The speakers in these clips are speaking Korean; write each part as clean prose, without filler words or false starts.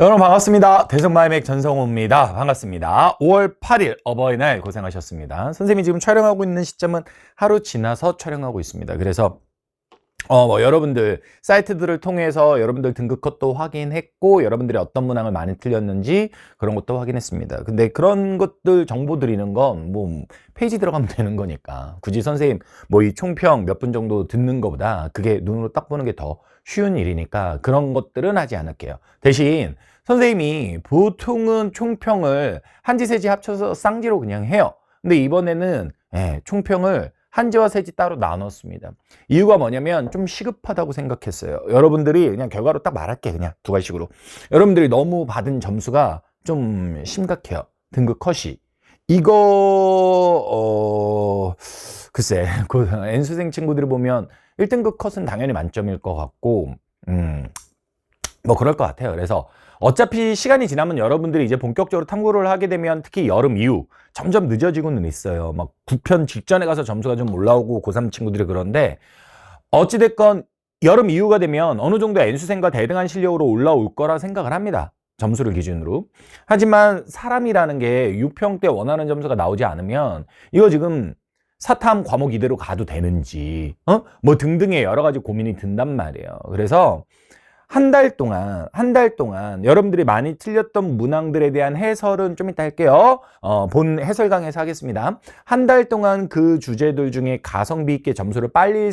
여러분 반갑습니다. 대성마이맥 전성호입니다. 반갑습니다. 5월 8일 어버이날 고생하셨습니다. 선생님이 지금 촬영하고 있는 시점은 하루 지나서 촬영하고 있습니다. 그래서 여러분들 사이트들을 통해서 여러분들 등급 컷도 확인했고 여러분들이 어떤 문항을 많이 틀렸는지 그런 것도 확인했습니다. 근데 그런 것들 정보 드리는 건 뭐 페이지 들어가면 되는 거니까 굳이 선생님 뭐 이 총평 몇 분 정도 듣는 것보다 그게 눈으로 딱 보는 게 더 쉬운 일이니까 그런 것들은 하지 않을게요. 대신 선생님이 보통은 총평을 한지 세지 합쳐서 쌍지로 그냥 해요. 근데 이번에는 총평을 한지와 세지 따로 나눴습니다. 이유가 뭐냐면 좀 시급하다고 생각했어요. 여러분들이 그냥 결과로 딱 말할게. 그냥 두 가지식으로. 여러분들이 너무 받은 점수가 좀 심각해요. 등급 컷이. 이거 글쎄 그 N수생 친구들이 보면 1등급 컷은 당연히 만점일 것 같고 뭐 그럴 것 같아요. 그래서 어차피 시간이 지나면 여러분들이 이제 본격적으로 탐구를 하게 되면 특히 여름 이후 점점 늦어지고는 있어요. 막 9편 직전에 가서 점수가 좀 올라오고 고3 친구들이 그런데 어찌됐건 여름 이후가 되면 어느 정도 N수생과 대등한 실력으로 올라올 거라 생각을 합니다. 점수를 기준으로. 하지만 사람이라는 게 6평 때 원하는 점수가 나오지 않으면 이거 지금 사탐 과목 이대로 가도 되는지 뭐 등등의 여러 가지 고민이 든단 말이에요. 그래서 한 달 동안 여러분들이 많이 틀렸던 문항들에 대한 해설은 좀 이따 할게요. 본 해설 강의에서 하겠습니다. 한 달 동안 그 주제들 중에 가성비 있게 점수를 빨리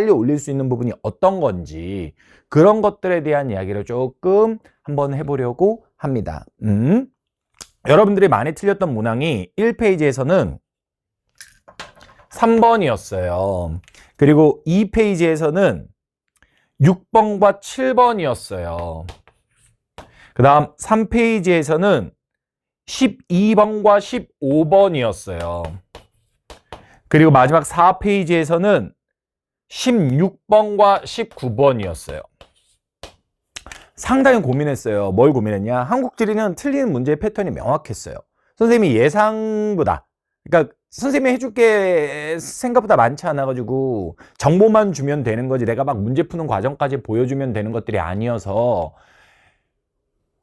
올릴 수 있는 부분이 어떤 건지 그런 것들에 대한 이야기를 조금 한번 해보려고 합니다. 여러분들이 많이 틀렸던 문항이 1페이지에서는 3번이었어요. 그리고 2페이지에서는 6번과 7번이었어요. 그 다음 3페이지에서는 12번과 15번이었어요. 그리고 마지막 4페이지에서는 16번과 19번이었어요. 상당히 고민했어요. 뭘 고민했냐? 한국지리는 틀리는 문제의 패턴이 명확했어요. 선생님이 예상보다 그러니까 선생님이 해줄 게 생각보다 많지 않아가지고 정보만 주면 되는 거지 내가 막 문제 푸는 과정까지 보여주면 되는 것들이 아니어서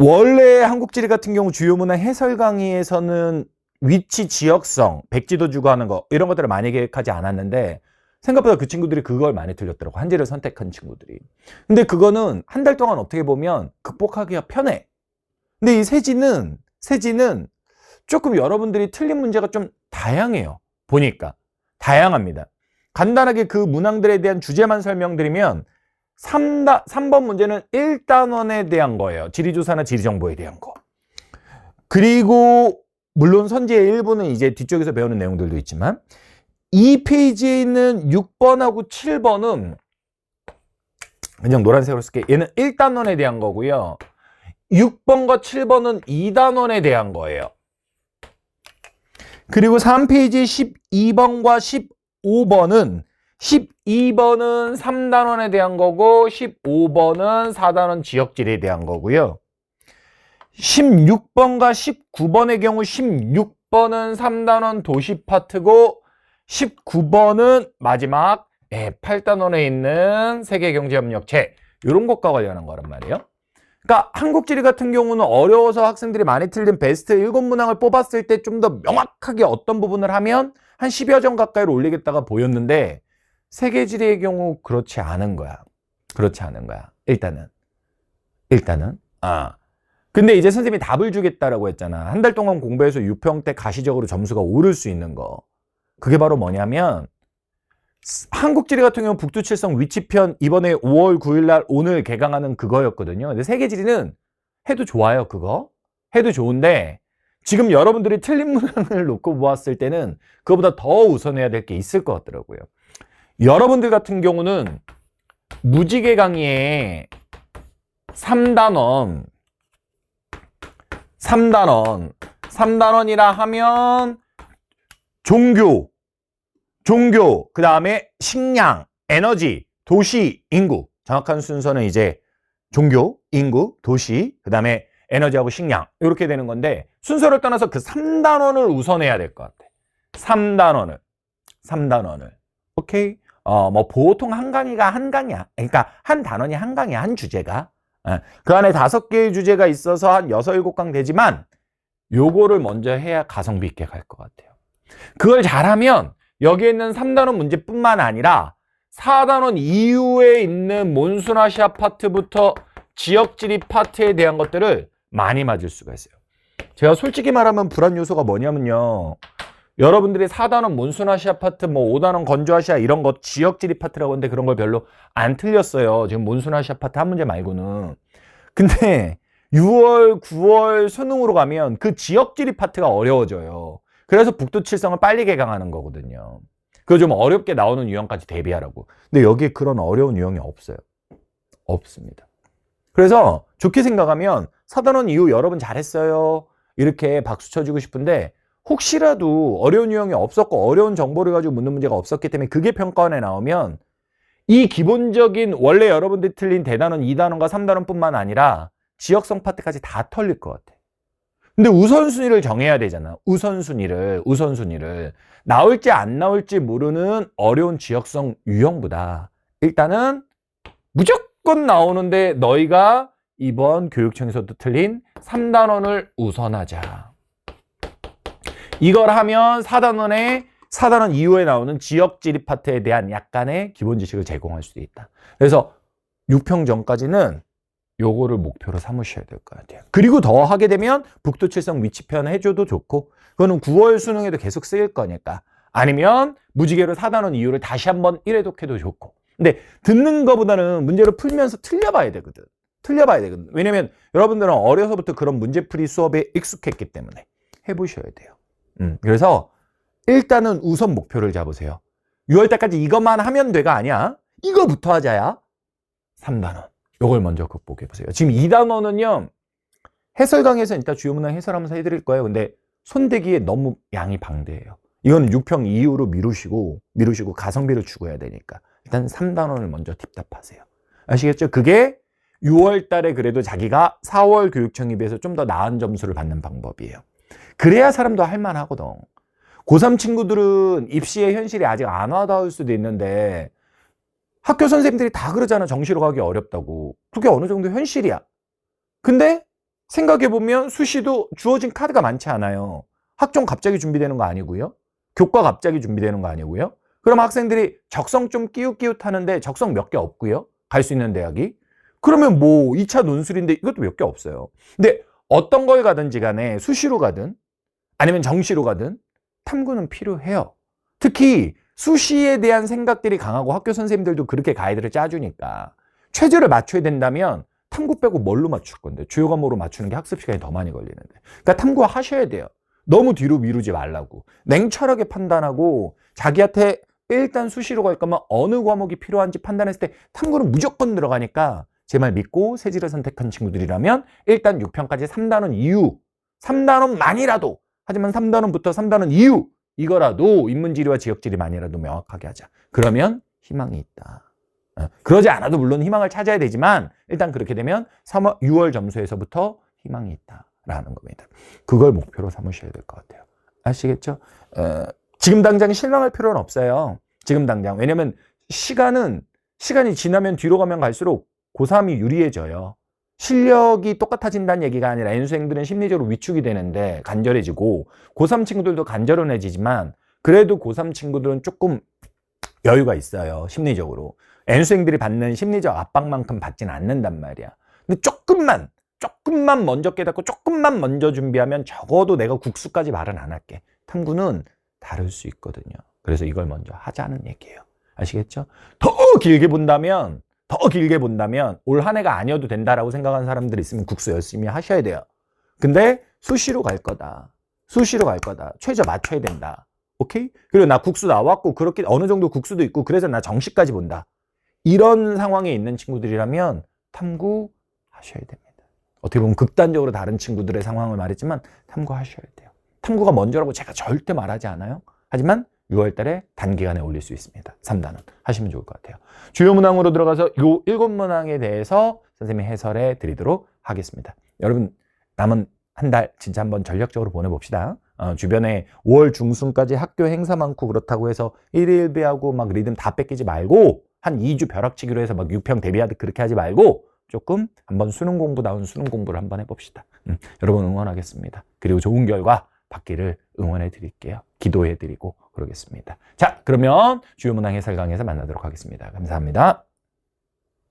원래 한국지리 같은 경우 주요 문항 해설 강의에서는 위치 지역성, 백지도 주고 하는 거 이런 것들을 많이 계획하지 않았는데 생각보다 그 친구들이 그걸 많이 틀렸더라고. 한지를 선택한 친구들이. 근데 그거는 한 달 동안 어떻게 보면 극복하기가 편해. 근데 이 세지는 조금 여러분들이 틀린 문제가 좀 다양해요. 보니까 다양합니다. 간단하게 그 문항들에 대한 주제만 설명드리면 3번 문제는 1단원에 대한 거예요. 지리조사나 지리정보에 대한 거. 그리고 물론 선지의 일부는 이제 뒤쪽에서 배우는 내용들도 있지만 2페이지에 있는 6번하고 7번은 그냥 노란색으로 쓸게. 얘는 1단원에 대한 거고요. 6번과 7번은 2단원에 대한 거예요. 그리고 3페이지 12번과 15번은 12번은 3단원에 대한 거고 15번은 4단원 지역지리에 대한 거고요. 16번과 19번의 경우 16번은 3단원 도시 파트고 19번은 마지막 8단원에 있는 세계경제협력체 이런 것과 관련한 거란 말이에요. 그러니까 한국지리 같은 경우는 어려워서 학생들이 많이 틀린 베스트 7문항을 뽑았을 때 좀 더 명확하게 어떤 부분을 하면 한 10여 점 가까이로 올리겠다가 보였는데 세계지리의 경우 그렇지 않은 거야. 그렇지 않은 거야. 일단은. 근데 이제 선생님이 답을 주겠다라고 했잖아. 한 달 동안 공부해서 6평 때 가시적으로 점수가 오를 수 있는 거. 그게 바로 뭐냐면 한국지리 같은 경우는 북두칠성 위치편 이번에 5월 9일 날 오늘 개강하는 그거였거든요. 근데 세계지리는 해도 좋아요. 그거 해도 좋은데 지금 여러분들이 틀린 문항을 놓고 보았을 때는 그거보다 더 우선해야 될 게 있을 것 같더라고요. 여러분들 같은 경우는 무지개 강의에 3단원이라 하면 종교, 그 다음에 식량, 에너지, 도시, 인구. 정확한 순서는 이제 종교, 인구, 도시, 그 다음에 에너지하고 식량. 이렇게 되는 건데 순서를 떠나서 그 3단원을 우선해야 될 것 같아. 3단원을. 오케이? 뭐 보통 한 강의가 한 강이야. 그러니까 한 단원이 한 강이야. 한 주제가. 그 안에 5개의 주제가 있어서 한 6, 7강 되지만 요거를 먼저 해야 가성비 있게 갈 것 같아요. 그걸 잘하면 여기에 있는 3단원 문제뿐만 아니라 4단원 이후에 있는 몬순아시아 파트부터 지역지리 파트에 대한 것들을 많이 맞을 수가 있어요. 제가 솔직히 말하면 불안 요소가 뭐냐면요. 여러분들이 4단원 몬순아시아 파트, 뭐 5단원 건조아시아 이런 거 지역지리 파트라고 하는데 그런 걸 별로 안 틀렸어요. 지금 몬순아시아 파트 한 문제 말고는. 근데 6월, 9월 수능으로 가면 그 지역지리 파트가 어려워져요. 그래서 북두칠성을 빨리 개강하는 거거든요. 그거 좀 어렵게 나오는 유형까지 대비하라고. 근데 여기에 그런 어려운 유형이 없어요. 없습니다. 그래서 좋게 생각하면 4단원 이후 여러분 잘했어요. 이렇게 박수 쳐주고 싶은데 혹시라도 어려운 유형이 없었고 어려운 정보를 가지고 묻는 문제가 없었기 때문에 그게 평가원에 나오면 이 기본적인 원래 여러분들이 틀린 대단원, 2단원과 3단원 뿐만 아니라 지역성 파트까지 다 털릴 것 같아. 근데 우선순위를 정해야 되잖아. 우선순위를. 나올지 안 나올지 모르는 어려운 지역성 유형보다 일단은 무조건 나오는데 너희가 이번 교육청에서도 틀린 3단원을 우선하자. 이걸 하면 4단원 이후에 나오는 지역지리 파트에 대한 약간의 기본 지식을 제공할 수도 있다. 그래서 6평 전까지는 요거를 목표로 삼으셔야 될 것 같아요. 그리고 더 하게 되면 북두칠성 위치편 해줘도 좋고 그거는 9월 수능에도 계속 쓰일 거니까 아니면 무지개로 4단원 이후를 다시 한번 1회독해도 좋고 근데 듣는 것보다는 문제를 풀면서 틀려봐야 되거든. 왜냐면 여러분들은 어려서부터 그런 문제풀이 수업에 익숙했기 때문에 해보셔야 돼요. 그래서 일단은 우선 목표를 잡으세요. 6월달까지 이것만 하면 돼가 아니야. 이거부터 하자야. 3단원. 요걸 먼저 극복해보세요. 지금 2단원은요. 해설 강의에서는 이따 주요 문항 해설하면서 해드릴 거예요. 근데 손대기에 너무 양이 방대해요. 이건 6평 이후로 미루시고 가성비를 추구해야 되니까. 일단 3단원을 먼저 팁답하세요. 아시겠죠? 그게 6월 달에 그래도 자기가 4월 교육청에 비해서 좀 더 나은 점수를 받는 방법이에요. 그래야 사람도 할만하거든. 고3 친구들은 입시의 현실이 아직 안 와닿을 수도 있는데 학교 선생님들이 다 그러잖아. 정시로 가기 어렵다고. 그게 어느 정도 현실이야. 근데 생각해보면 수시도 주어진 카드가 많지 않아요. 학종 갑자기 준비되는 거 아니고요. 교과 갑자기 준비되는 거 아니고요. 그럼 학생들이 적성 좀 끼웃끼웃하는데 적성 몇 개 없고요. 갈 수 있는 대학이. 그러면 뭐 2차 논술인데 이것도 몇 개 없어요. 근데 어떤 걸 가든지 간에 수시로 가든 아니면 정시로 가든 탐구는 필요해요. 특히 수시에 대한 생각들이 강하고 학교 선생님들도 그렇게 가이드를 짜주니까 최저를 맞춰야 된다면 탐구 빼고 뭘로 맞출 건데 주요 과목으로 맞추는 게 학습 시간이 더 많이 걸리는데 그러니까 탐구하셔야 돼요. 너무 뒤로 미루지 말라고. 냉철하게 판단하고 자기한테 일단 수시로 갈 거면 어느 과목이 필요한지 판단했을 때 탐구는 무조건 들어가니까 제 말 믿고 세지를 선택한 친구들이라면 일단 6평까지 3단원 이후 3단원만이라도 하지만 3단원부터 3단원 이후 이거라도 인문지리와 지역지리만이라도 명확하게 하자. 그러면 희망이 있다. 그러지 않아도 물론 희망을 찾아야 되지만 일단 그렇게 되면 6월 점수에서부터 희망이 있다라는 겁니다. 그걸 목표로 삼으셔야 될 것 같아요. 아시겠죠? 지금 당장 실망할 필요는 없어요. 지금 당장. 왜냐면 시간이 지나면 뒤로 가면 갈수록 고3이 유리해져요. 실력이 똑같아진다는 얘기가 아니라 N수생들은 심리적으로 위축이 되는데 간절해지고 고3 친구들도 간절해지지만 그래도 고3 친구들은 조금 여유가 있어요. 심리적으로. N수생들이 받는 심리적 압박만큼 받지는 않는단 말이야. 근데 조금만 먼저 깨닫고 조금만 먼저 준비하면 적어도 내가 국수까지 말은 안 할게. 탐구는 다를 수 있거든요. 그래서 이걸 먼저 하자는 얘기예요. 아시겠죠? 더 길게 본다면 올 한 해가 아니어도 된다라고 생각하는 사람들이 있으면 국수 열심히 하셔야 돼요. 근데 수시로 갈 거다. 최저 맞춰야 된다. 오케이? 그리고 나 국수 나왔고 그렇게 어느 정도 국수도 있고 그래서 나 정시까지 본다. 이런 상황에 있는 친구들이라면 탐구하셔야 됩니다. 어떻게 보면 극단적으로 다른 친구들의 상황을 말했지만 탐구하셔야 돼요. 탐구가 먼저라고 제가 절대 말하지 않아요. 하지만 6월 달에 단기간에 올릴 수 있습니다. 3단원 하시면 좋을 것 같아요. 주요 문항으로 들어가서 이 7문항에 대해서 선생님이 해설해 드리도록 하겠습니다. 여러분 남은 한 달 진짜 한번 전략적으로 보내봅시다. 주변에 5월 중순까지 학교 행사 많고 그렇다고 해서 1일비하고 막 리듬 다 뺏기지 말고 한 2주 벼락치기로 해서 막 6평 대비하듯 그렇게 하지 말고 조금 한번 수능 공부다운 수능 공부를 한번 해봅시다. 여러분 응원하겠습니다. 그리고 좋은 결과 받기를 응원해 드릴게요. 기도해 드리고 그러겠습니다. 자, 그러면 주요 문항 해설 강의에서 만나도록 하겠습니다. 감사합니다.